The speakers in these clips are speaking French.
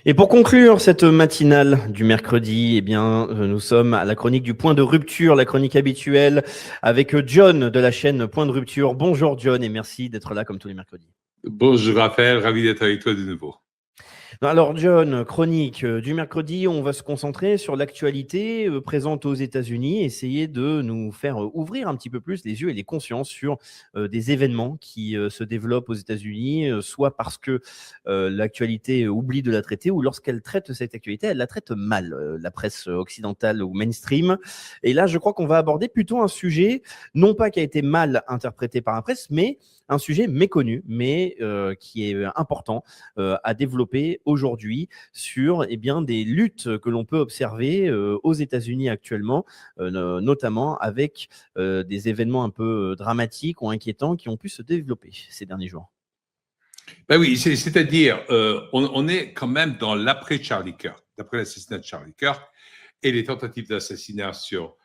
Et pour conclure cette matinale du mercredi, nous sommes à la chronique du point de rupture, la chronique habituelle avec John de la chaîne Point de Rupture. Bonjour John et merci d'être là comme tous les mercredis. Bonjour Raphaël, ravi d'être avec toi de nouveau. Alors John, chronique du mercredi, on va se concentrer sur l'actualité présente aux États-Unis, essayer de nous faire ouvrir un petit peu plus les yeux et les consciences sur des événements qui se développent aux États-Unis, soit parce que l'actualité oublie de la traiter, ou lorsqu'elle traite cette actualité, elle la traite mal, la presse occidentale ou mainstream. Et là, je crois qu'on va aborder plutôt un sujet, non pas qui a été mal interprété par la presse, mais un sujet méconnu, mais qui est important à développer aujourd'hui sur des luttes que l'on peut observer aux États-Unis actuellement, notamment avec des événements un peu dramatiques ou inquiétants qui ont pu se développer ces derniers jours. Ben oui, c'est-à-dire, on est quand même dans l'après Charlie Kirk, d'après l'assassinat de Charlie Kirk, et les tentatives d'assassinat sur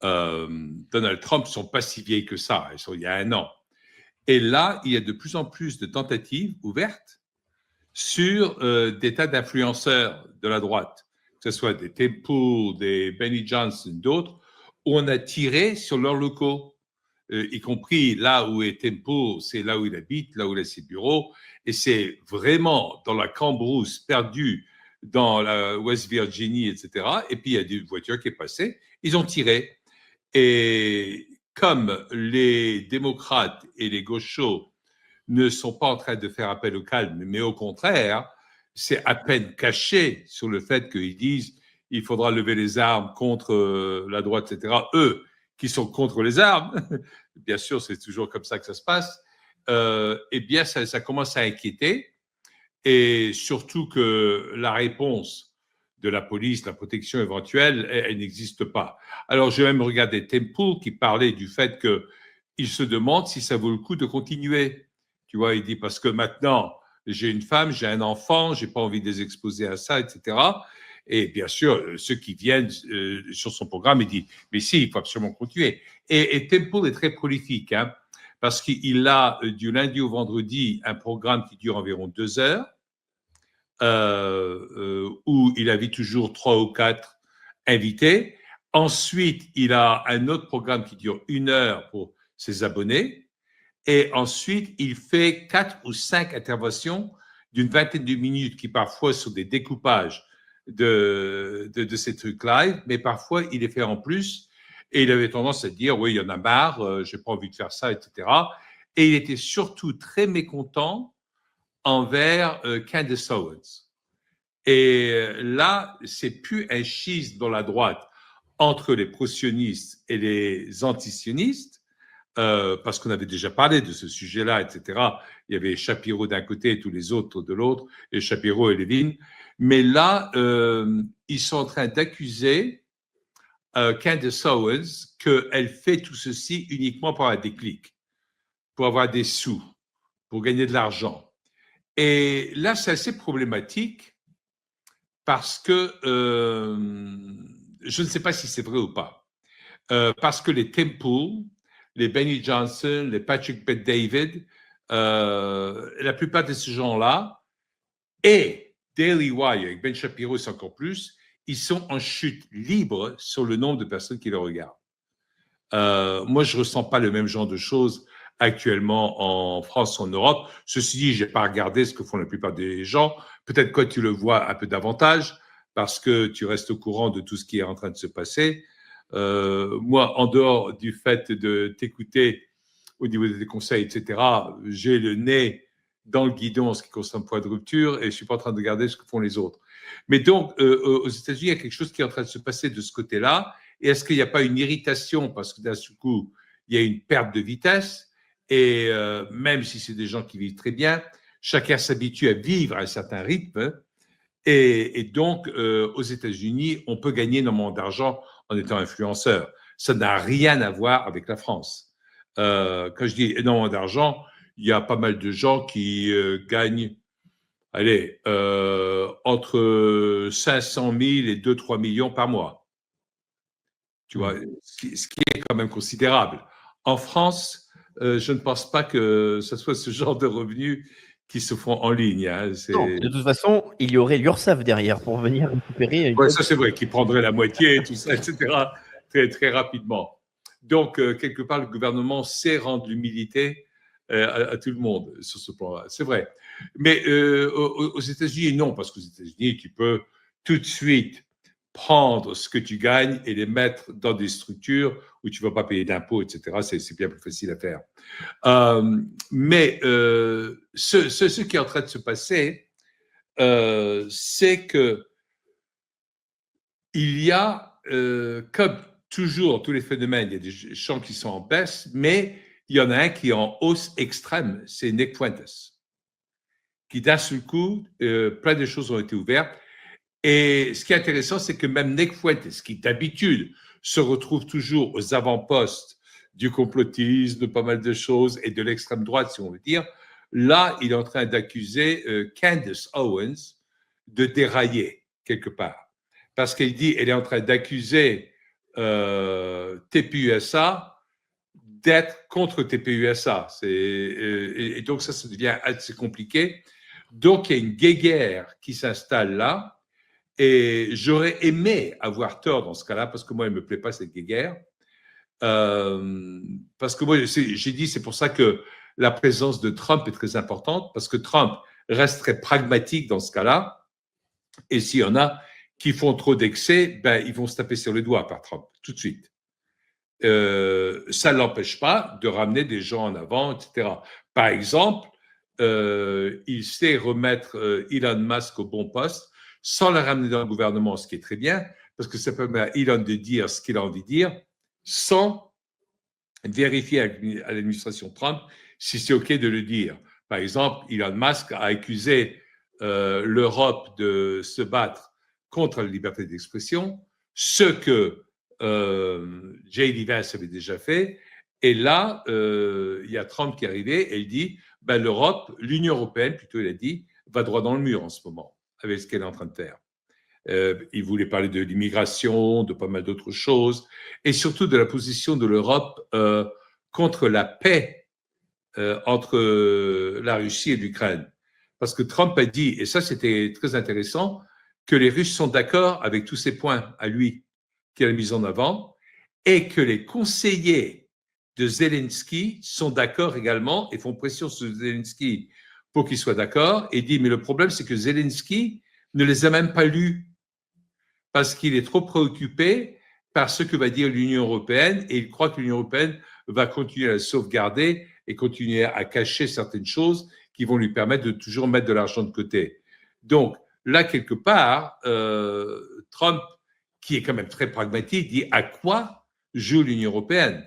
Donald Trump ne sont pas si vieilles que ça, elles sont il y a un an. Et là, il y a de plus en plus de tentatives ouvertes sur des tas d'influenceurs de la droite, que ce soit des Temple, des Benny Johnson, d'autres, où on a tiré sur leurs locaux, y compris là où est Temple, c'est là où il habite, là où il a ses bureaux, et c'est vraiment dans la cambrousse perdue dans la West Virginie, etc. Et puis il y a des voitures qui est passée, ils ont tiré. Et comme les démocrates et les gauchos ne sont pas en train de faire appel au calme, mais au contraire, c'est à peine caché sur le fait qu'ils disent il faudra lever les armes contre la droite, etc. Eux, qui sont contre les armes, bien sûr, c'est toujours comme ça que ça se passe, eh bien, ça commence à inquiéter. Et surtout que la réponse de la police, la protection éventuelle, elle n'existe pas. Alors, j'ai même regardé Temple qui parlait du fait qu'il se demande si ça vaut le coup de continuer. Tu vois, il dit parce que maintenant, j'ai une femme, j'ai un enfant, j'ai pas envie de les exposer à ça, etc. Et bien sûr, ceux qui viennent sur son programme, il dit, mais si, il faut absolument continuer. Et Temple est très prolifique, hein, parce qu'il a du lundi au vendredi un programme qui dure environ 2 heures, où il invite toujours 3 ou 4 invités. Ensuite, il a un autre programme qui dure 1 heure pour ses abonnés. Et ensuite, il fait 4 ou 5 interventions d'une vingtaine de minutes qui parfois sont des découpages de ces trucs live, mais parfois il les fait en plus. Et il avait tendance à dire, oui, il y en a marre, j'ai pas envie de faire ça, etc. Et il était surtout très mécontent envers Candace Owens. Et là, c'est plus un schisme dans la droite entre les pro-sionistes et les anti-sionistes, parce qu'on avait déjà parlé de ce sujet-là, etc. Il y avait Shapiro d'un côté et tous les autres de l'autre, et Shapiro et Levin. Mais là, ils sont en train d'accuser Candace Owens qu'elle fait tout ceci uniquement pour avoir des clics, pour avoir des sous, pour gagner de l'argent. Et là, c'est assez problématique parce que je ne sais pas si c'est vrai ou pas. Parce que les Temple, les Benny Johnson, les Patrick Bet-David, la plupart de ces gens-là, et Daily Wire, avec Ben Shapiro, c'est encore plus, ils sont en chute libre sur le nombre de personnes qui le regardent. Moi, je ne ressens pas le même genre de choses actuellement en France, en Europe. Ceci dit, je n'ai pas regardé ce que font la plupart des gens. Peut-être que tu le vois un peu davantage parce que tu restes au courant de tout ce qui est en train de se passer. Moi, en dehors du fait de t'écouter au niveau des conseils, etc., j'ai le nez dans le guidon en ce qui concerne le point de rupture et je ne suis pas en train de regarder ce que font les autres. Mais donc, aux États-Unis, il y a quelque chose qui est en train de se passer de ce côté-là. Et est-ce qu'il n'y a pas une irritation parce que d'un coup, il y a une perte de vitesse et même si c'est des gens qui vivent très bien, chacun s'habitue à vivre à un certain rythme. Et donc, aux États-Unis, on peut gagner énormément d'argent en étant influenceur. Ça n'a rien à voir avec la France. Quand je dis énormément d'argent, il y a pas mal de gens qui gagnent, allez, entre 500 000 et 2-3 millions par mois. Tu vois, ce qui est quand même considérable. En France, je ne pense pas que ce soit ce genre de revenu qui se font en ligne. Hein. Non, de toute façon, il y aurait l'URSSAF derrière pour venir récupérer. Ouais, ça c'est vrai, qui prendrait la moitié, tout ça, etc., très, très rapidement. Donc, quelque part, le gouvernement sait rendre l'humilité à tout le monde sur ce plan-là. C'est vrai. Mais aux États-Unis, non, parce qu'aux États-Unis, tu peux tout de suite prendre ce que tu gagnes et les mettre dans des structures où tu ne vas pas payer d'impôts, etc. C'est bien plus facile à faire. Mais ce qui est en train de se passer, c'est que il y a, comme toujours dans tous les phénomènes, il y a des champs qui sont en baisse, mais il y en a un qui est en hausse extrême, c'est Nick Fuentes, qui d'un seul coup, plein de choses ont été ouvertes. Et ce qui est intéressant, c'est que même Nick Fuentes, qui d'habitude se retrouve toujours aux avant-postes du complotisme, de pas mal de choses, et de l'extrême droite, si on veut dire, là, il est en train d'accuser Candace Owens de dérailler quelque part. Parce qu'elle dit, elle est en train d'accuser TPUSA d'être contre TPUSA. Et donc ça devient assez compliqué. Donc il y a une guéguerre qui s'installe là. Et j'aurais aimé avoir tort dans ce cas-là, parce que moi, elle ne me plaît pas cette guéguerre. Parce que moi, j'ai dit, c'est pour ça que la présence de Trump est très importante, parce que Trump reste très pragmatique dans ce cas-là. Et s'il y en a qui font trop d'excès, ben, ils vont se taper sur les doigts par Trump, tout de suite. Ça ne l'empêche pas de ramener des gens en avant, etc. Par exemple, il sait remettre Elon Musk au bon poste sans le ramener dans le gouvernement, ce qui est très bien, parce que ça permet à Elon de dire ce qu'il a envie de dire sans vérifier à l'administration Trump si c'est OK de le dire. Par exemple, Elon Musk a accusé l'Europe de se battre contre la liberté d'expression, ce que J.D. Vance avait déjà fait. Et là, il y a Trump qui est arrivé et il dit ben, l'Europe, l'Union européenne, plutôt, il a dit, va droit dans le mur en ce moment avec ce qu'elle est en train de faire. Il voulait parler de l'immigration, de pas mal d'autres choses, et surtout de la position de l'Europe contre la paix entre la Russie et l'Ukraine. Parce que Trump a dit, et ça c'était très intéressant, que les Russes sont d'accord avec tous ces points à lui qu'il a mis en avant, et que les conseillers de Zelensky sont d'accord également et font pression sur Zelensky pour qu'il soit d'accord, et dit, mais le problème c'est que Zelensky ne les a même pas lus parce qu'il est trop préoccupé par ce que va dire l'Union européenne et il croit que l'Union européenne va continuer à la sauvegarder et continuer à cacher certaines choses qui vont lui permettre de toujours mettre de l'argent de côté. Donc, là, quelque part, Trump, qui est quand même très pragmatique, dit à quoi joue l'Union européenne?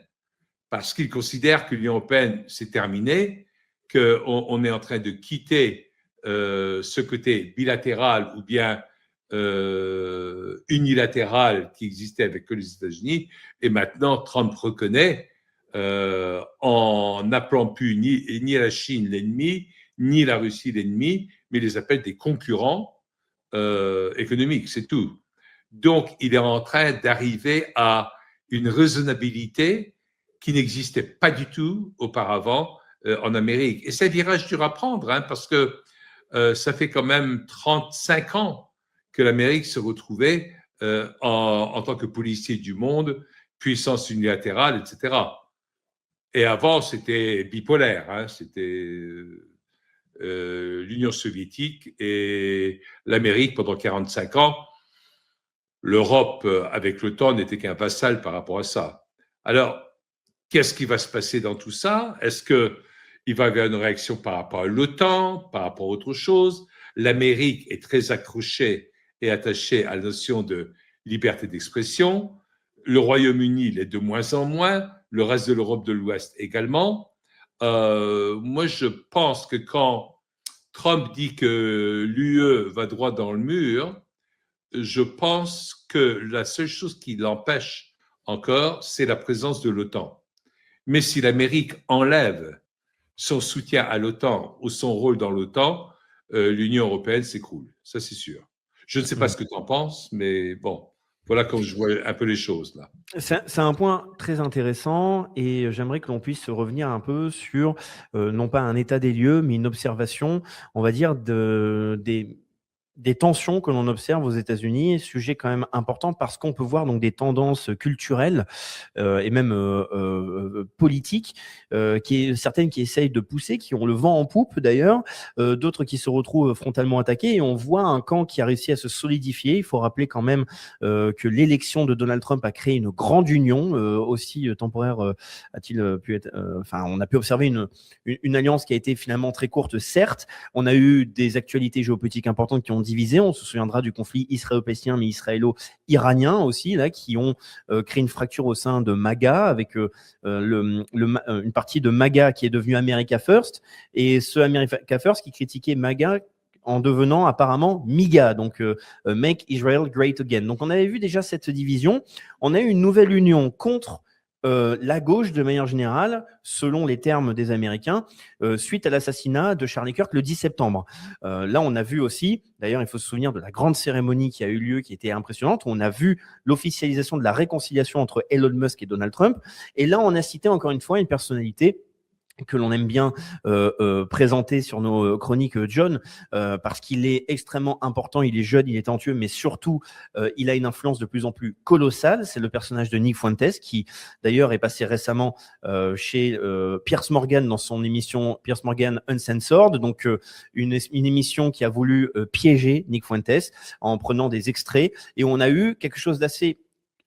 Parce qu'il considère que l'Union européenne, c'est terminé, qu'on est en train de quitter ce côté bilatéral ou bien unilatéral qui existait avec que les États-Unis. Et maintenant, Trump reconnaît, en n'appelant plus ni la Chine l'ennemi, ni la Russie l'ennemi, mais les appelle des concurrents économiques, c'est tout. Donc, il est en train d'arriver à une raisonnabilité qui n'existait pas du tout auparavant en Amérique. Et c'est un virage dur à prendre, hein, parce que ça fait quand même 35 ans que l'Amérique se retrouvait en tant que policier du monde, puissance unilatérale, etc. Et avant, c'était bipolaire, hein, c'était l'Union soviétique et l'Amérique pendant 45 ans. L'Europe, avec l'OTAN, n'était qu'un vassal par rapport à ça. Alors, qu'est-ce qui va se passer dans tout ça? Est-ce qu'il va y avoir une réaction par rapport à l'OTAN, par rapport à autre chose? L'Amérique est très accrochée et attachée à la notion de liberté d'expression. Le Royaume-Uni l'est de moins en moins. Le reste de l'Europe de l'Ouest également. Moi, je pense que quand Trump dit que l'UE va droit dans le mur, je pense que la seule chose qui l'empêche encore, c'est la présence de l'OTAN. Mais si l'Amérique enlève son soutien à l'OTAN ou son rôle dans l'OTAN, l'Union européenne s'écroule. Ça, c'est sûr. Je ne sais pas ce que tu en penses, mais bon, Voilà comme je vois un peu les choses là. C'est un point très intéressant et j'aimerais que l'on puisse revenir un peu sur, non pas un état des lieux, mais une observation, on va dire, des tensions que l'on observe aux États-Unis, sujet quand même important parce qu'on peut voir donc des tendances culturelles et même politiques, certaines qui essayent de pousser, qui ont le vent en poupe d'ailleurs, d'autres qui se retrouvent frontalement attaquées et on voit un camp qui a réussi à se solidifier. Il faut rappeler quand même que l'élection de Donald Trump a créé une grande union, aussi temporaire a-t-il pu être. Enfin, on a pu observer une alliance qui a été finalement très courte, certes. On a eu des actualités géopolitiques importantes qui ont divisé. On se souviendra du conflit israélo-palestinien, mais israélo-iranien aussi, là, qui ont créé une fracture au sein de MAGA, avec une partie de MAGA qui est devenue America First, et ce America First qui critiquait MAGA en devenant apparemment MIGA, donc Make Israel Great Again. Donc on avait vu déjà cette division. On a eu une nouvelle union contre la gauche de manière générale, selon les termes des Américains, suite à l'assassinat de Charlie Kirk le 10 septembre. Là, on a vu aussi, d'ailleurs, il faut se souvenir de la grande cérémonie qui a eu lieu, qui était impressionnante, où on a vu l'officialisation de la réconciliation entre Elon Musk et Donald Trump. Et là, on a cité encore une fois une personnalité que l'on aime bien présenter sur nos chroniques, John, parce qu'il est extrêmement important, il est jeune, il est talentueux, mais surtout, il a une influence de plus en plus colossale. C'est le personnage de Nick Fuentes, qui d'ailleurs est passé récemment chez Piers Morgan dans son émission Piers Morgan Uncensored, donc une émission qui a voulu piéger Nick Fuentes en prenant des extraits, et on a eu quelque chose d'assez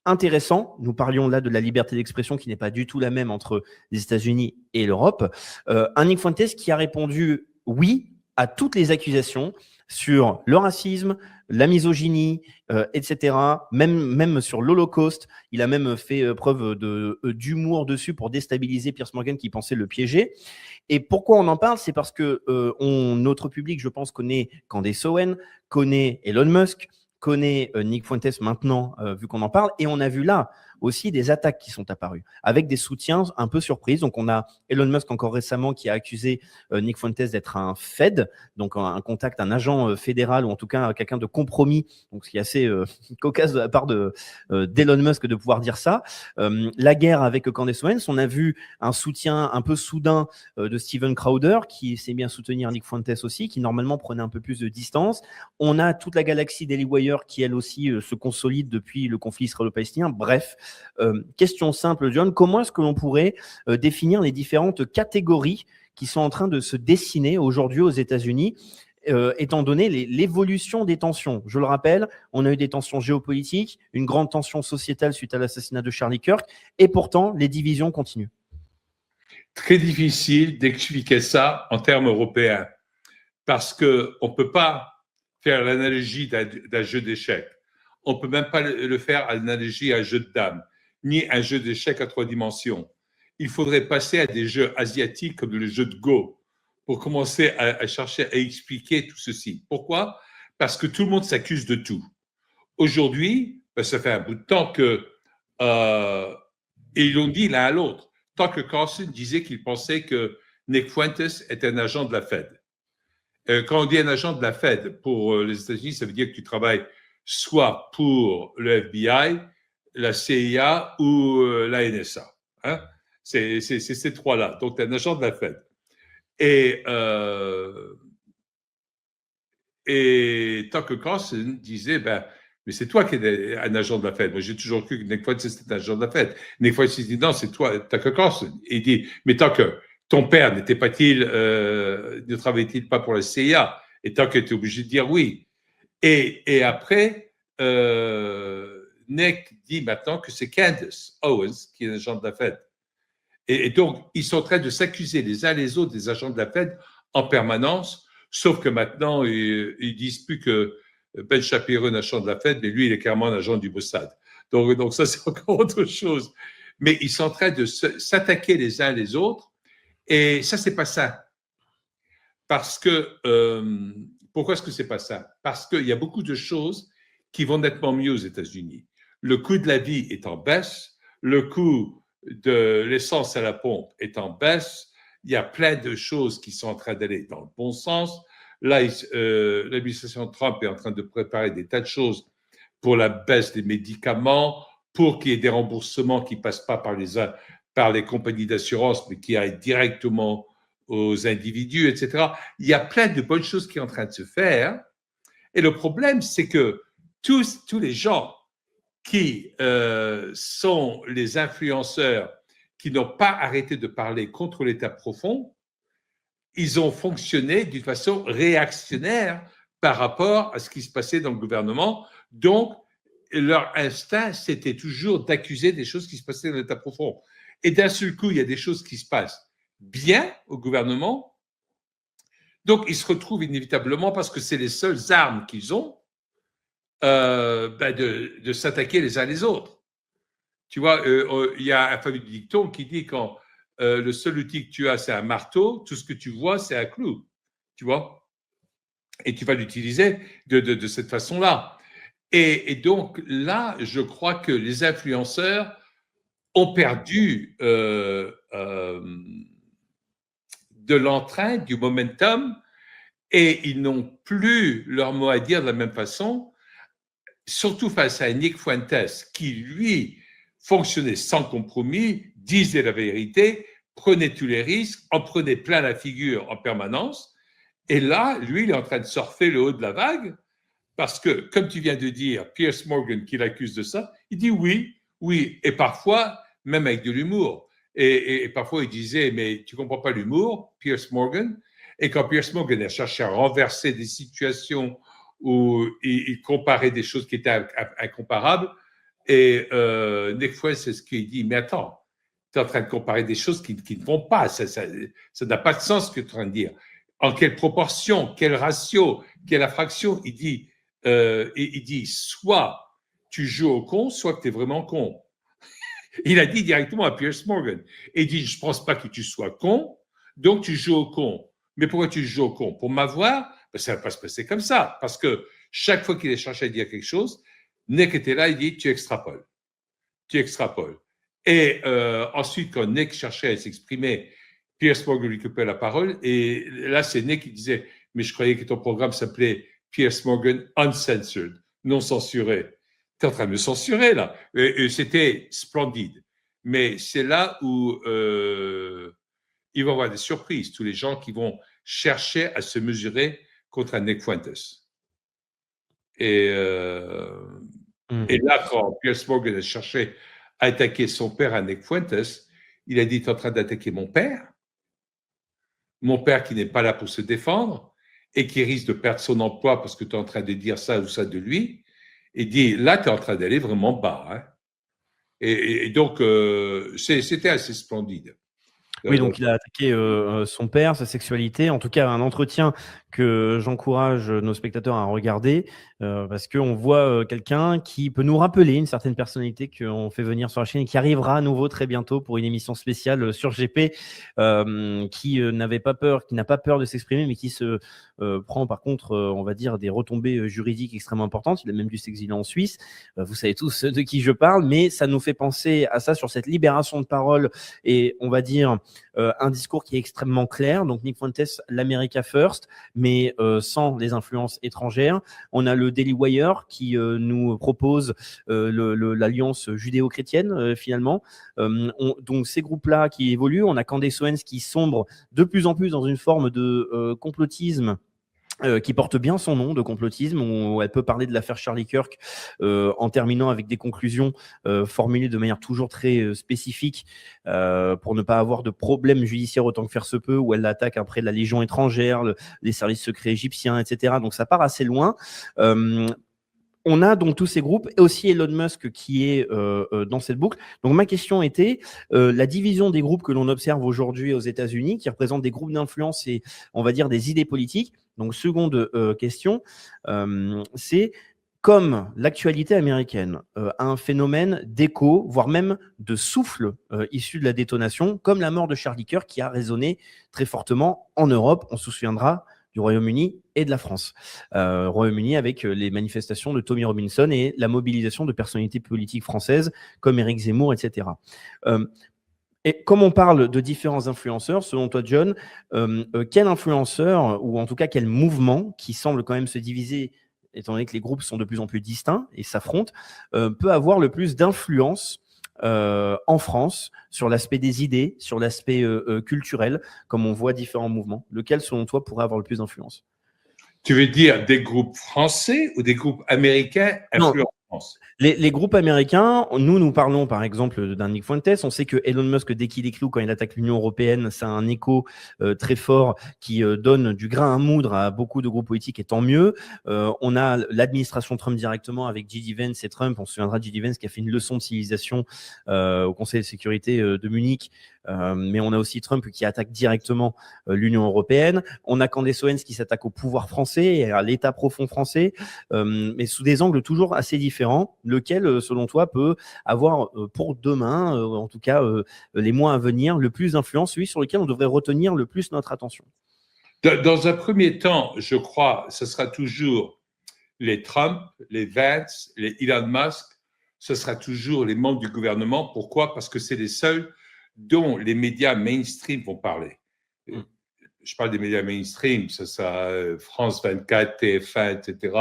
intéressant. Nous parlions là de la liberté d'expression qui n'est pas du tout la même entre les États-Unis et l'Europe. Un Nick Fuentes qui a répondu oui à toutes les accusations sur le racisme, la misogynie, etc. Même sur l'Holocauste. Il a même fait preuve d'humour dessus pour déstabiliser Piers Morgan qui pensait le piéger. Et pourquoi on en parle? C'est parce que notre public, je pense, connaît Candace Owen, connaît Elon Musk, connaît Nick Fuentes maintenant, vu qu'on en parle, et on a vu là aussi des attaques qui sont apparues, avec des soutiens un peu surprises. Donc on a Elon Musk encore récemment qui a accusé Nick Fuentes d'être un Fed, donc un contact, un agent fédéral, ou en tout cas quelqu'un de compromis, donc ce qui est assez cocasse de la part d'Elon Musk de pouvoir dire ça. La guerre avec Candace Owens, on a vu un soutien un peu soudain de Steven Crowder, qui sait bien soutenir Nick Fuentes aussi, qui normalement prenait un peu plus de distance. On a toute la galaxie Daily Wire qui, elle aussi, se consolide depuis le conflit israélo-palestinien. Bref, question simple, John, comment est-ce que l'on pourrait définir les différentes catégories qui sont en train de se dessiner aujourd'hui aux États-Unis, étant donné l'évolution des tensions? Je le rappelle, on a eu des tensions géopolitiques, une grande tension sociétale suite à l'assassinat de Charlie Kirk, et pourtant, les divisions continuent. Très difficile d'expliquer ça en termes européens, parce qu'on ne peut pas faire l'analogie d'un jeu d'échecs. On ne peut même pas le faire à l'analogie à un jeu de dames, ni un jeu d'échecs à 3 dimensions. Il faudrait passer à des jeux asiatiques comme le jeu de Go pour commencer à chercher à expliquer tout ceci. Pourquoi? Parce que tout le monde s'accuse de tout. Aujourd'hui, ça fait un bout de temps que, et ils l'ont dit l'un à l'autre, Tucker Carlson disait qu'il pensait que Nick Fuentes était un agent de la Fed. Quand on dit un agent de la Fed pour les États-Unis, ça veut dire que tu travailles soit pour le FBI, la CIA ou la NSA. Hein? C'est ces trois-là. Donc, tu es un agent de la Fed. Et Tucker Carlson disait, mais c'est toi qui es un agent de la Fed. Moi, j'ai toujours cru que Nick Fuentes c'était un agent de la Fed. Nick Fuentes dit, non, c'est toi, Tucker Carlson. Et il dit, mais Tucker, ton père ne travaillait-il pas pour la CIA? Et Tucker était obligé de dire oui. Et après, Nick dit maintenant que c'est Candace Owens qui est l'agent de la Fed. Et donc, ils sont en train de s'accuser les uns les autres des agents de la Fed en permanence, sauf que maintenant, ils disent plus que Ben Shapiro est un agent de la Fed, mais lui, il est clairement un agent du Mossad. Donc ça, c'est encore autre chose. Mais ils sont en train de s'attaquer les uns les autres, et ça, c'est pas ça. Parce que, pourquoi est-ce que c'est pas ça? Parce qu'il y a beaucoup de choses qui vont nettement mieux aux États-Unis. Le coût de la vie est en baisse, le coût de l'essence à la pompe est en baisse, il y a plein de choses qui sont en train d'aller dans le bon sens. Là, l'administration Trump est en train de préparer des tas de choses pour la baisse des médicaments, pour qu'il y ait des remboursements qui ne passent pas par les compagnies d'assurance, mais qui aillent directement aux individus, etc. Il y a plein de bonnes choses qui sont en train de se faire. Et le problème, c'est que tous les gens qui sont les influenceurs qui n'ont pas arrêté de parler contre l'État profond, ils ont fonctionné d'une façon réactionnaire par rapport à ce qui se passait dans le gouvernement. Donc, leur instinct, c'était toujours d'accuser des choses qui se passaient dans l'État profond. Et d'un seul coup, il y a des choses qui se passent bien au gouvernement. Donc, ils se retrouvent inévitablement, parce que c'est les seules armes qu'ils ont, de s'attaquer les uns les autres. Tu vois, il y a un fameux dicton qui dit quand le seul outil que tu as, c'est un marteau, tout ce que tu vois, c'est un clou. Tu vois? Et tu vas l'utiliser de cette façon-là. Et donc là, je crois que les influenceurs ont perdu de l'entrain, du momentum, et ils n'ont plus leur mot à dire de la même façon, surtout face à Nick Fuentes, qui, lui, fonctionnait sans compromis, disait la vérité, prenait tous les risques, en prenait plein la figure en permanence. Et là, lui, il est en train de surfer le haut de la vague, parce que, comme tu viens de dire, Piers Morgan, qui l'accuse de ça, il dit oui, oui, et parfois, même avec de l'humour. Et parfois, il disait, mais tu comprends pas l'humour, Piers Morgan. Et quand Piers Morgan a cherché à renverser des situations où il comparait des choses qui étaient incomparables, et Nick Fuentes, c'est ce qu'il dit, mais attends, tu es en train de comparer des choses qui ne vont pas, ça n'a pas de sens ce que tu es en train de dire. En quelle proportion, quel ratio, quelle fraction? Il dit, soit tu joues au con, soit que tu es vraiment con. Il a dit directement à Piers Morgan. Il dit, je ne pense pas que tu sois con, donc tu joues au con. Mais pourquoi tu joues au con? Pour m'avoir? Ben, ça ne va pas se passer comme ça. Parce que chaque fois qu'il est cherché à dire quelque chose, Nick était là, il dit, tu extrapoles. Tu extrapoles. Et ensuite, quand Nick cherchait à s'exprimer, Piers Morgan récupère la parole. Et là, c'est Nick qui disait, mais je croyais que ton programme s'appelait Piers Morgan Uncensored, non censuré. Tu es en train de me censurer, là. Et c'était splendide. Mais c'est là où il va y avoir des surprises, tous les gens qui vont chercher à se mesurer contre un Nick Fuentes. Et là, quand Piers Morgan a cherché à attaquer son père, à Nick Fuentes, il a dit, tu es en train d'attaquer mon père qui n'est pas là pour se défendre et qui risque de perdre son emploi parce que tu es en train de dire ça ou ça de lui. Et dit, là, tu es en train d'aller vraiment bas. Hein. Et donc, c'était assez splendide. Oui, donc il a attaqué son père, sa sexualité, en tout cas un entretien que j'encourage nos spectateurs à regarder, parce qu'on voit quelqu'un qui peut nous rappeler une certaine personnalité qu'on fait venir sur la chaîne et qui arrivera à nouveau très bientôt pour une émission spéciale sur GP, qui n'avait pas peur, qui n'a pas peur de s'exprimer, mais qui se prend par contre, on va dire, des retombées juridiques extrêmement importantes. Il a même dû s'exiler en Suisse. Vous savez tous de qui je parle, mais ça nous fait penser à ça sur cette libération de parole et on va dire un discours qui est extrêmement clair. Donc Nick Fuentes, l'America First, mais sans les influences étrangères. On a le Daily Wire qui nous propose l'alliance judéo-chrétienne finalement. Donc ces groupes-là qui évoluent. On a Candace Owens qui sombre de plus en plus dans une forme de complotisme qui porte bien son nom, de complotisme, où elle peut parler de l'affaire Charlie Kirk en terminant avec des conclusions formulées de manière toujours très spécifique pour ne pas avoir de problème judiciaire autant que faire se peut, où elle attaque après la Légion étrangère, les services secrets égyptiens, etc. Donc ça part assez loin. On a donc tous ces groupes et aussi Elon Musk qui est dans cette boucle. Donc ma question était la division des groupes que l'on observe aujourd'hui aux États-Unis, qui représentent des groupes d'influence et on va dire des idées politiques. Donc seconde question, c'est comme l'actualité américaine a un phénomène d'écho, voire même de souffle issu de la détonation, comme la mort de Charlie Kirk qui a résonné très fortement en Europe. On se souviendra du Royaume-Uni et de la France. Royaume-Uni avec les manifestations de Tommy Robinson et la mobilisation de personnalités politiques françaises comme Éric Zemmour, etc. Et comme on parle de différents influenceurs, selon toi, John, quel influenceur, ou en tout cas quel mouvement qui semble quand même se diviser étant donné que les groupes sont de plus en plus distincts et s'affrontent, peut avoir le plus d'influence en France sur l'aspect des idées, sur l'aspect culturel, comme on voit différents mouvements? Lequel, selon toi, pourrait avoir le plus d'influence? Tu veux dire des groupes français ou des groupes américains Non, influents en France? les groupes américains, nous parlons par exemple d'un Nick Fuentes. On sait que Elon Musk, dès qu'il écrit ou quand il attaque l'Union européenne, c'est un écho très fort qui donne du grain à moudre à beaucoup de groupes politiques, et tant mieux. On a l'administration Trump directement avec J.D. Vance et Trump. On se souviendra de J.D. Vance qui a fait une leçon de civilisation au Conseil de sécurité de Munich. Mais on a aussi Trump qui attaque directement l'Union européenne. On a Candace Owens qui s'attaque au pouvoir français et à l'État profond français, mais sous des angles toujours assez différents. Lequel, selon toi, peut avoir pour demain, en tout cas les mois à venir, le plus d'influence, celui sur lequel on devrait retenir le plus notre attention? Dans un premier temps, je crois que ce sera toujours les Trump, les Vance, les Elon Musk, ce sera toujours les membres du gouvernement. Pourquoi? Parce que c'est les seuls dont les médias mainstream vont parler. Je parle des médias mainstream, ça sera France 24, TF1, etc.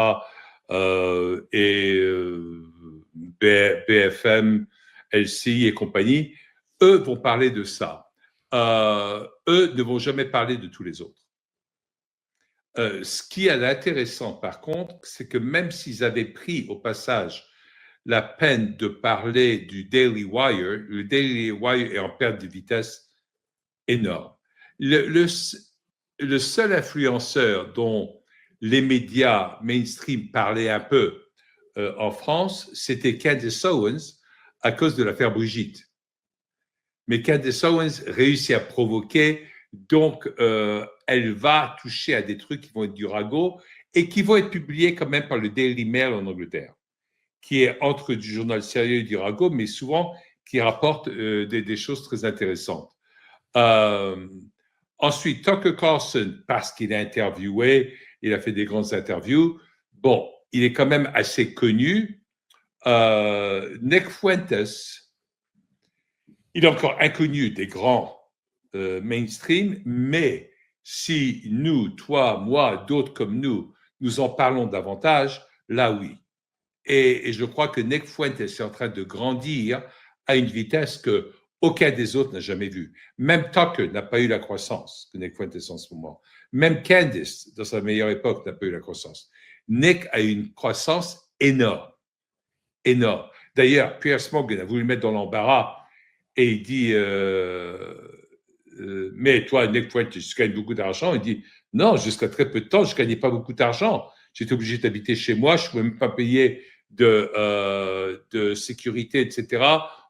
BFM, LCI et compagnie. Eux vont parler de ça. Eux ne vont jamais parler de tous les autres. Ce qui est intéressant, par contre, c'est que même s'ils avaient pris au passage la peine de parler du Daily Wire, le Daily Wire est en perte de vitesse énorme. Le seul influenceur dont les médias mainstream parlaient un peu en France, c'était Candace Owens à cause de l'affaire Brigitte. Mais Candace Owens réussit à provoquer, donc elle va toucher à des trucs qui vont être du ragot et qui vont être publiés quand même par le Daily Mail en Angleterre, qui est entre du journal sérieux et du ragot, mais souvent qui rapporte des choses très intéressantes. Ensuite, Tucker Carlson, parce qu'il a interviewé, il a fait des grandes interviews, bon, il est quand même assez connu. Nick Fuentes, il est encore inconnu des grands mainstream, mais si nous, toi, moi, d'autres comme nous en parlons davantage, là oui. Et je crois que Nick Fuentes est en train de grandir à une vitesse que aucun des autres n'a jamais vue. Même Tucker n'a pas eu la croissance que Nick Fuentes en ce moment. Même Candace, dans sa meilleure époque, n'a pas eu la croissance. Nick a eu une croissance énorme. Énorme. D'ailleurs, Piers Morgan a voulu le mettre dans l'embarras et il dit mais toi, Nick Fuentes, tu gagnes beaucoup d'argent. Il dit non, jusqu'à très peu de temps, je ne gagnais pas beaucoup d'argent. J'étais obligé d'habiter chez moi, je ne pouvais même pas payer de sécurité, etc.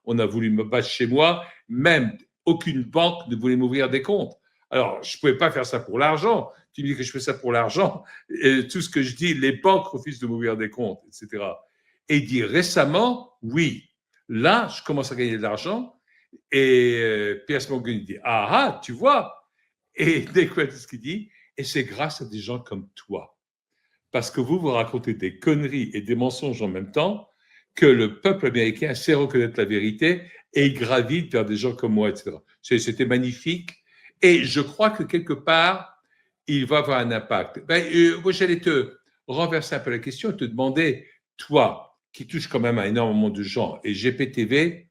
On a voulu me battre chez moi. Même aucune banque ne voulait m'ouvrir des comptes. Alors, je ne pouvais pas faire ça pour l'argent. Tu me dis que je fais ça pour l'argent. Et tout ce que je dis, les banques refusent de m'ouvrir des comptes, etc. Et il dit récemment, oui, là, je commence à gagner de l'argent. Et Piers Morgan dit, ah, tu vois. Et Nick Fuentes, ce qu'il dit, et c'est grâce à des gens comme toi. Parce que vous racontez des conneries et des mensonges en même temps, que le peuple américain sait reconnaître la vérité et il gravite vers des gens comme moi, etc. C'était magnifique. Et je crois que quelque part, il va avoir un impact. Moi, j'allais te renverser un peu la question et te demander, toi, qui touche quand même à énormément de gens, et GPTV,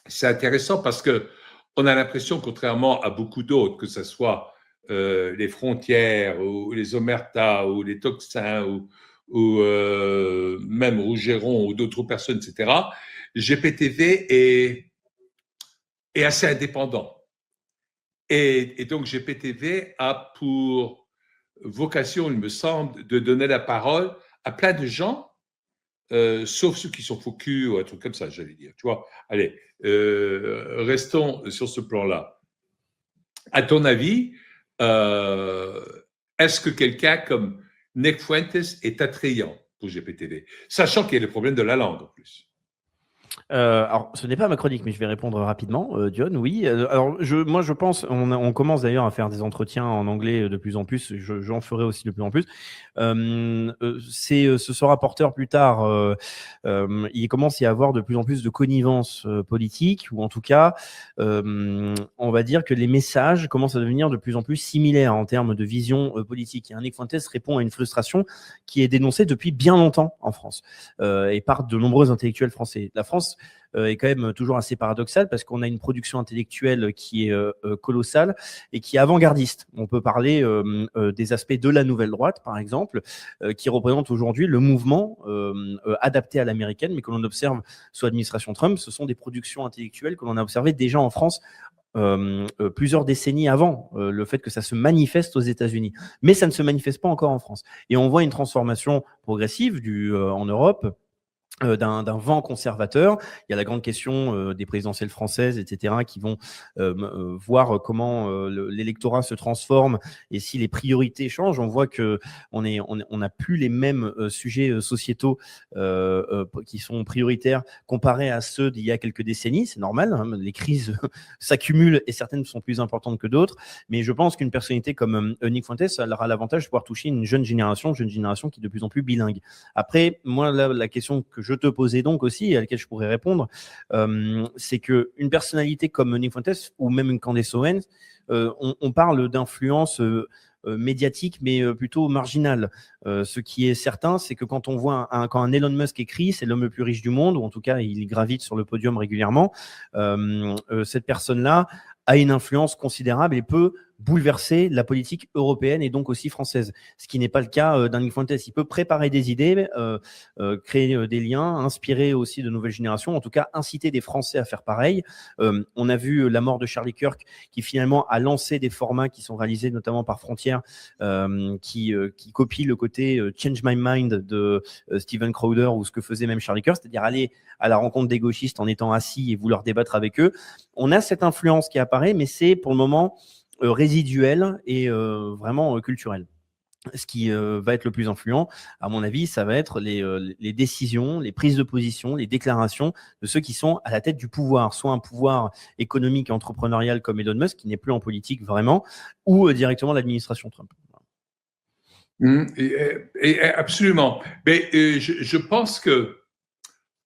c'est intéressant parce qu'on a l'impression, contrairement à beaucoup d'autres, que ce soit les Frontières ou les Omerta ou les Toxins ou même Rougeron ou d'autres personnes, etc., GPTV est assez indépendant. Et donc GPTV a pour vocation, il me semble, de donner la parole à plein de gens, sauf ceux qui sont faux culs ou un truc comme ça, j'allais dire. Tu vois, allez, restons sur ce plan-là. À ton avis, est-ce que quelqu'un comme Nick Fuentes est attrayant pour GPTV, sachant qu'il y a le problème de la langue en plus? Alors, ce n'est pas ma chronique, mais je vais répondre rapidement. Dion, oui. Alors, moi, je pense, on commence d'ailleurs à faire des entretiens en anglais de plus en plus. J'en ferai aussi de plus en plus. Ce sera porteur plus tard. Il commence à y avoir de plus en plus de connivence politique, ou en tout cas, on va dire que les messages commencent à devenir de plus en plus similaires en termes de vision politique. Et Nick Fuentes répond à une frustration qui est dénoncée depuis bien longtemps en France et par de nombreux intellectuels français. La France est quand même toujours assez paradoxale parce qu'on a une production intellectuelle qui est colossale et qui est avant-gardiste. On peut parler des aspects de la nouvelle droite, par exemple, qui représente aujourd'hui le mouvement adapté à l'américaine, mais que l'on observe sous l'administration Trump. Ce sont des productions intellectuelles que l'on a observées déjà en France plusieurs décennies avant le fait que ça se manifeste aux États-Unis. Mais ça ne se manifeste pas encore en France. Et on voit une transformation progressive en Europe d'un vent conservateur. Il y a la grande question des présidentielles françaises, etc., qui vont voir comment l'électorat se transforme et si les priorités changent. On voit que on n'a plus les mêmes sujets sociétaux qui sont prioritaires comparés à ceux d'il y a quelques décennies. C'est normal, hein, les crises s'accumulent et certaines sont plus importantes que d'autres. Mais je pense qu'une personnalité comme Nick Fuentes aura l'avantage de pouvoir toucher une jeune génération qui est de plus en plus bilingue. Après, moi, là, la question que je te posais donc aussi, et à laquelle je pourrais répondre, c'est qu'une personnalité comme Nick Fuentes ou même une Candace Owens, on parle d'influence médiatique, mais plutôt marginale. Ce qui est certain, c'est que quand on voit quand un Elon Musk écrit, c'est l'homme le plus riche du monde, ou en tout cas, il gravite sur le podium régulièrement, cette personne-là a une influence considérable et peut bouleverser la politique européenne et donc aussi française, ce qui n'est pas le cas d'un Nick Fuentes. Il peut préparer des idées, créer des liens, inspirer aussi de nouvelles générations, en tout cas inciter des Français à faire pareil. On a vu la mort de Charlie Kirk qui finalement a lancé des formats qui sont réalisés notamment par Frontier, qui copient le côté Change My Mind de Steven Crowder ou ce que faisait même Charlie Kirk, c'est-à-dire aller à la rencontre des gauchistes en étant assis et vouloir débattre avec eux. On a cette influence qui apparaît, mais c'est pour le moment résiduel et vraiment culturel. Ce qui va être le plus influent, à mon avis, ça va être les décisions, les prises de position, les déclarations de ceux qui sont à la tête du pouvoir, soit un pouvoir économique et entrepreneurial comme Elon Musk, qui n'est plus en politique vraiment, ou directement l'administration Trump. Absolument. Mais je pense que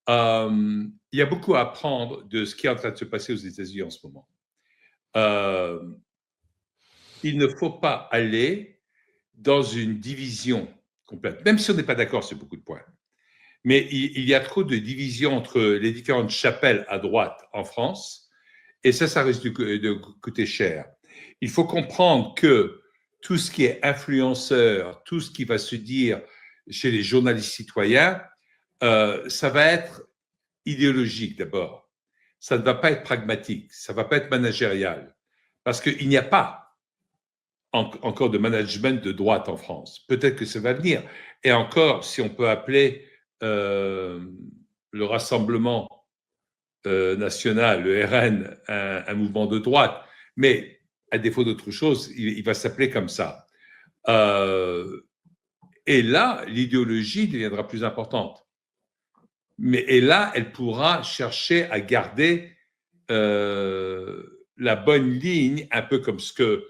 il y a beaucoup à apprendre de ce qui est en train de se passer aux États-Unis en ce moment. Il ne faut pas aller dans une division complète, même si on n'est pas d'accord sur beaucoup de points. Mais il y a trop de divisions entre les différentes chapelles à droite en France, et ça risque de coûter cher. Il faut comprendre que tout ce qui est influenceur, tout ce qui va se dire chez les journalistes citoyens, ça va être idéologique d'abord. Ça ne va pas être pragmatique, ça ne va pas être managérial, parce qu'il n'y a pas encore de management de droite en France. Peut-être que ça va venir. Et encore, si on peut appeler le Rassemblement national, le RN, un mouvement de droite, mais à défaut d'autre chose, il va s'appeler comme ça. Et là, l'idéologie deviendra plus importante. Et là, elle pourra chercher à garder la bonne ligne, un peu comme ce que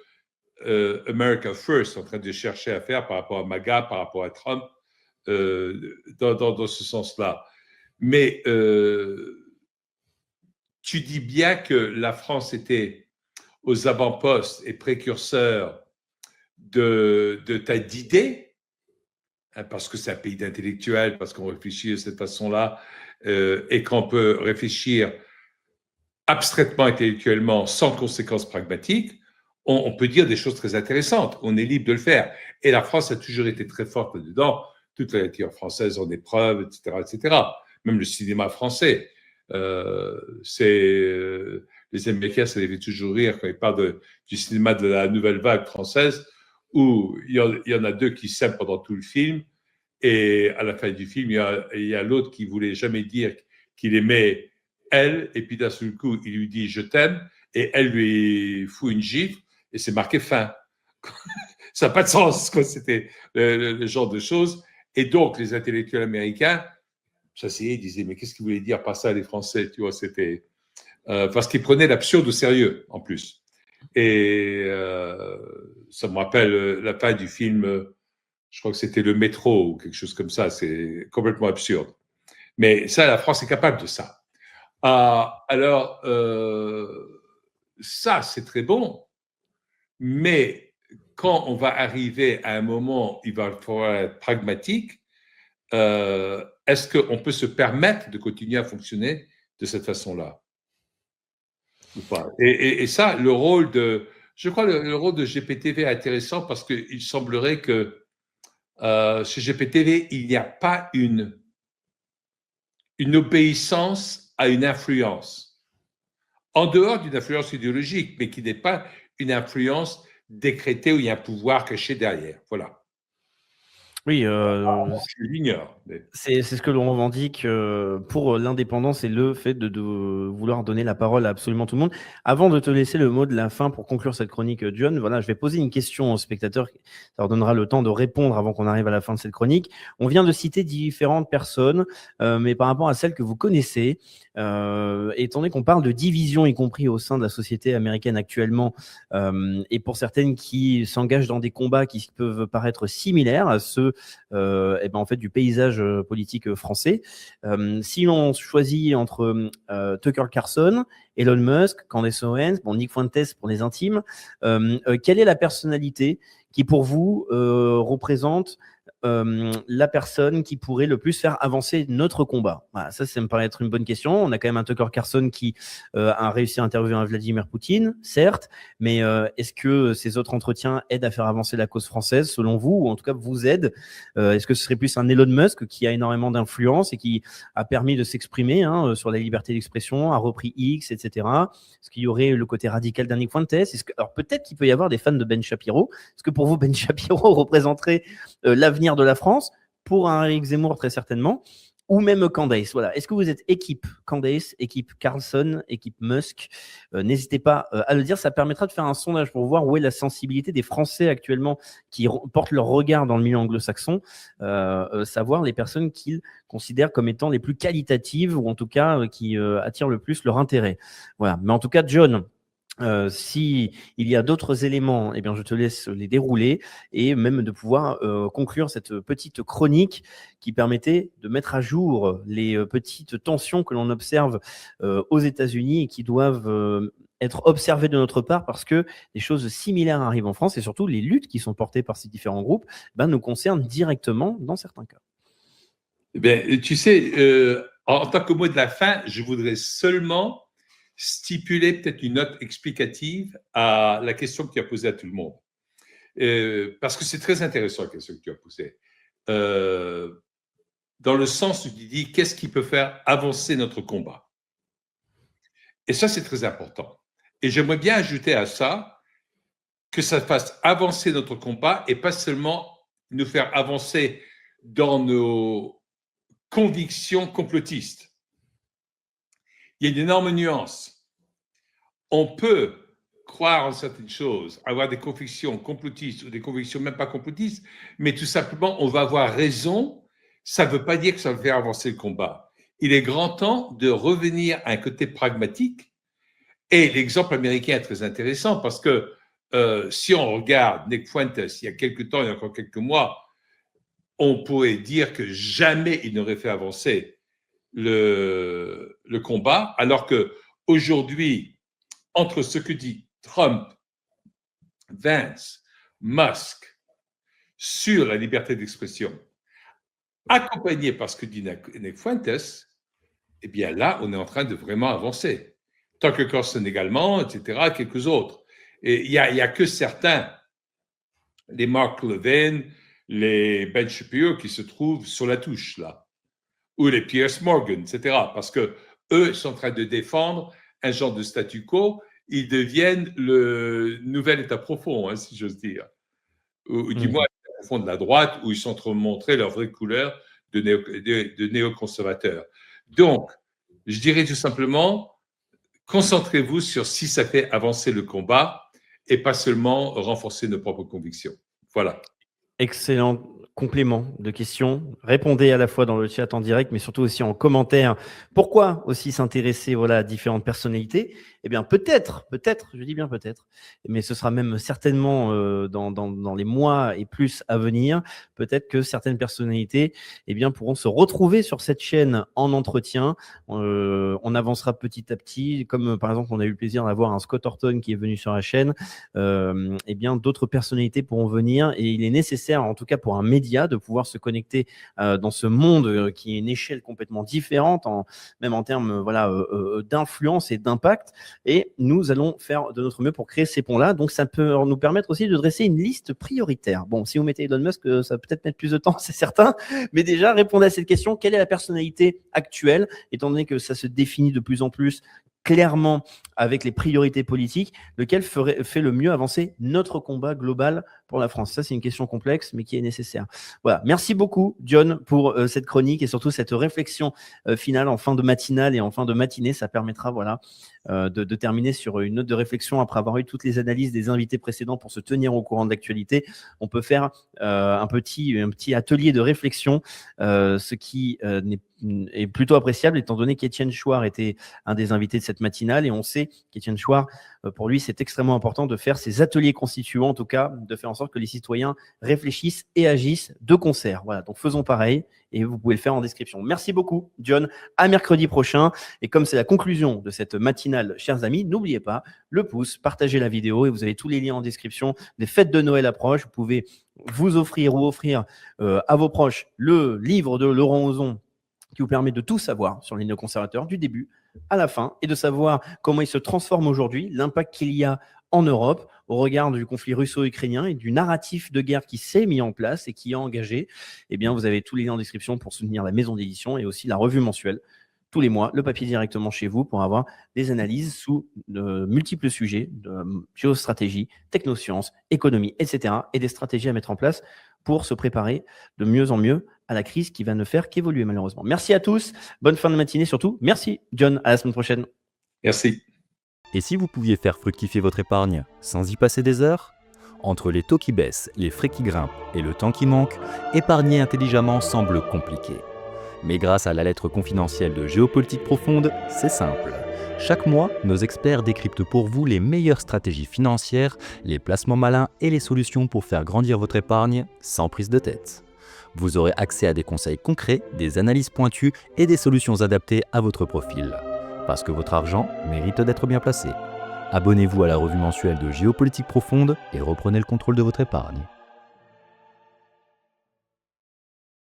America First est en train de chercher à faire par rapport à MAGA, par rapport à Trump, dans ce sens-là. Mais tu dis bien que la France était aux avant-postes et précurseur de tas d'idées, hein, parce que c'est un pays d'intellectuels, parce qu'on réfléchit de cette façon-là, et qu'on peut réfléchir abstraitement, intellectuellement, sans conséquences pragmatiques. On peut dire des choses très intéressantes. On est libre de le faire. Et la France a toujours été très forte là-dedans. Toute la littérature française en épreuve, etc., etc. Même le cinéma français. Les Américains, ça les fait toujours rire quand ils parlent du cinéma de la nouvelle vague française, où il y en a deux qui s'aiment pendant tout le film. Et à la fin du film, il y a l'autre qui voulait jamais dire qu'il aimait elle. Et puis d'un seul coup, il lui dit « je t'aime ». Et elle lui fout une gifle. Et c'est marqué fin. Ça n'a pas de sens, quoi. C'était le genre de choses. Et donc, les intellectuels américains s'asseyait et disait, mais qu'est-ce qu'ils voulaient dire par ça, les Français, tu vois, c'était… parce qu'ils prenaient l'absurde au sérieux, en plus. Et ça me rappelle la fin du film, je crois que c'était Le Métro ou quelque chose comme ça, c'est complètement absurde. Mais ça, la France est capable de ça. Alors, ça, c'est très bon, mais quand on va arriver à un moment où il va falloir être pragmatique, est-ce qu'on peut se permettre de continuer à fonctionner de cette façon-là ou pas? Et ça, le rôle de, je crois, le rôle de GPTV est intéressant parce qu'il semblerait que chez GPTV, il n'y a pas une obéissance à une influence, en dehors d'une influence idéologique, mais qui n'est pas une influence décrétée où il y a un pouvoir caché derrière. Voilà. Oui, Je l'ignore. Mais… c'est ce que l'on revendique pour l'indépendance et le fait de vouloir donner la parole à absolument tout le monde. Avant de te laisser le mot de la fin pour conclure cette chronique, John, voilà, je vais poser une question aux spectateurs. Ça leur donnera le temps de répondre avant qu'on arrive à la fin de cette chronique. On vient de citer différentes personnes, mais par rapport à celles que vous connaissez, étant donné qu'on parle de division, y compris au sein de la société américaine actuellement, et pour certaines qui s'engagent dans des combats qui peuvent paraître similaires à ceux et ben en fait du paysage politique français. Si l'on choisit entre Tucker Carlson, Elon Musk, Candace Owens, bon, Nick Fuentes pour les intimes, quelle est la personnalité qui pour vous représente la personne qui pourrait le plus faire avancer notre combat? Voilà, ça me paraît être une bonne question. On a quand même un Tucker Carlson qui a réussi à interviewer un Vladimir Poutine, certes, mais est-ce que ces autres entretiens aident à faire avancer la cause française, selon vous, ou en tout cas vous aident? Est-ce que ce serait plus un Elon Musk qui a énormément d'influence et qui a permis de s'exprimer sur la liberté d'expression, a repris X, etc. Est-ce qu'il y aurait le côté radical d'un Nick Fuentes? Alors peut-être qu'il peut y avoir des fans de Ben Shapiro. Est-ce que pour vous, Ben Shapiro représenterait l'avenir de la France, pour un Eric Zemmour très certainement, ou même Candace? Voilà. Est-ce que vous êtes équipe Candace, équipe Carlson, équipe Musk? N'hésitez pas à le dire, ça permettra de faire un sondage pour voir où est la sensibilité des Français actuellement qui portent leur regard dans le milieu anglo-saxon, savoir les personnes qu'ils considèrent comme étant les plus qualitatives, ou en tout cas qui attirent le plus leur intérêt. Voilà. Mais en tout cas, John, si il y a d'autres éléments, eh bien, je te laisse les dérouler et même de pouvoir conclure cette petite chronique qui permettait de mettre à jour les petites tensions que l'on observe aux États-Unis et qui doivent être observées de notre part parce que des choses similaires arrivent en France et surtout les luttes qui sont portées par ces différents groupes nous concernent directement dans certains cas. Eh bien, tu sais, en tant que mot de la fin, je voudrais seulement stipuler peut-être une note explicative à la question que tu as posée à tout le monde. Parce que c'est très intéressant la question que tu as posée. Dans le sens où tu dis qu'est-ce qui peut faire avancer notre combat. Et ça, c'est très important. Et j'aimerais bien ajouter à ça que ça fasse avancer notre combat et pas seulement nous faire avancer dans nos convictions complotistes. Il y a une énorme nuance. On peut croire en certaines choses, avoir des convictions complotistes ou des convictions même pas complotistes, mais tout simplement, on va avoir raison. Ça ne veut pas dire que ça va faire avancer le combat. Il est grand temps de revenir à un côté pragmatique. Et l'exemple américain est très intéressant parce que si on regarde Nick Fuentes, il y a quelques temps, il y a encore quelques mois, on pourrait dire que jamais il n'aurait fait avancer le combat, alors qu'aujourd'hui, entre ce que dit Trump, Vance, Musk sur la liberté d'expression, accompagné par ce que dit Nick Fuentes, eh bien là, on est en train de vraiment avancer. Tucker Carlson également, etc., quelques autres. Et il n'y a que certains, les Mark Levin, les Ben Shapiro, qui se trouvent sur la touche, là, ou les Piers Morgan, etc., parce que eux sont en train de défendre un genre de statu quo. Ils deviennent le nouvel état profond, si j'ose dire, ou du moins l'état profond de la droite, où ils sont en train de montrer leur vraie couleur de néoconservateurs. Donc, je dirais tout simplement, concentrez-vous sur si ça fait avancer le combat et pas seulement renforcer nos propres convictions. Voilà. Excellent. compléments, de questions, répondez à la fois dans le chat en direct, mais surtout aussi en commentaire. Pourquoi aussi s'intéresser voilà, à différentes personnalités? Eh bien, peut-être, je dis bien peut-être, mais ce sera même certainement dans les mois et plus à venir, peut-être que certaines personnalités eh bien, pourront se retrouver sur cette chaîne en entretien. On avancera petit à petit, comme par exemple, on a eu le plaisir d'avoir un Scott Horton qui est venu sur la chaîne. Eh bien, d'autres personnalités pourront venir et il est nécessaire, en tout cas pour un média, de pouvoir se connecter dans ce monde qui est une échelle complètement différente, même en termes d'influence et d'impact. Et nous allons faire de notre mieux pour créer ces ponts-là. Donc, ça peut nous permettre aussi de dresser une liste prioritaire. Bon, si vous mettez Elon Musk, ça va peut-être mettre plus de temps, c'est certain. Mais déjà, répondez à cette question. Quelle est la personnalité actuelle, étant donné que ça se définit de plus en plus clairement avec les priorités politiques, lequel fait le mieux avancer notre combat global pour la France? Ça, c'est une question complexe, mais qui est nécessaire. Voilà. Merci beaucoup, John, pour cette chronique et surtout cette réflexion finale en fin de matinale et en fin de matinée. Ça permettra de terminer sur une note de réflexion après avoir eu toutes les analyses des invités précédents pour se tenir au courant de l'actualité. On peut faire un petit atelier de réflexion, ce qui est plutôt appréciable étant donné qu'Étienne Chouard était un des invités de cette matinale et on sait qu'Étienne Chouard, pour lui, c'est extrêmement important de faire ces ateliers constituants, en tout cas, de faire en sorte que les citoyens réfléchissent et agissent de concert. Voilà, donc faisons pareil et vous pouvez le faire en description. Merci beaucoup, John. À mercredi prochain. Et comme c'est la conclusion de cette matinale, chers amis, n'oubliez pas le pouce, partagez la vidéo et vous avez tous les liens en description. Les fêtes de Noël approchent. Vous pouvez vous offrir ou offrir à vos proches le livre de Laurent Ozon qui vous permet de tout savoir sur les néoconservateurs du début à la fin et de savoir comment ils se transforment aujourd'hui, l'impact qu'il y a en Europe au regard du conflit russo-ukrainien et du narratif de guerre qui s'est mis en place et qui est engagé. Eh bien, vous avez tous les liens en description pour soutenir la maison d'édition et aussi la revue mensuelle tous les mois, le papier directement chez vous pour avoir des analyses sous de multiples sujets de géostratégie, technosciences, économie, etc. et des stratégies à mettre en place pour se préparer de mieux en mieux à la crise qui va ne faire qu'évoluer malheureusement. Merci à tous, bonne fin de matinée surtout. Merci John, à la semaine prochaine. Merci. Et si vous pouviez faire fructifier votre épargne sans y passer des heures? Entre les taux qui baissent, les frais qui grimpent et le temps qui manque, épargner intelligemment semble compliqué. Mais grâce à la lettre confidentielle de Géopolitique Profonde, c'est simple. Chaque mois, nos experts décryptent pour vous les meilleures stratégies financières, les placements malins et les solutions pour faire grandir votre épargne sans prise de tête. Vous aurez accès à des conseils concrets, des analyses pointues et des solutions adaptées à votre profil. Parce que votre argent mérite d'être bien placé. Abonnez-vous à la revue mensuelle de Géopolitique Profonde et reprenez le contrôle de votre épargne.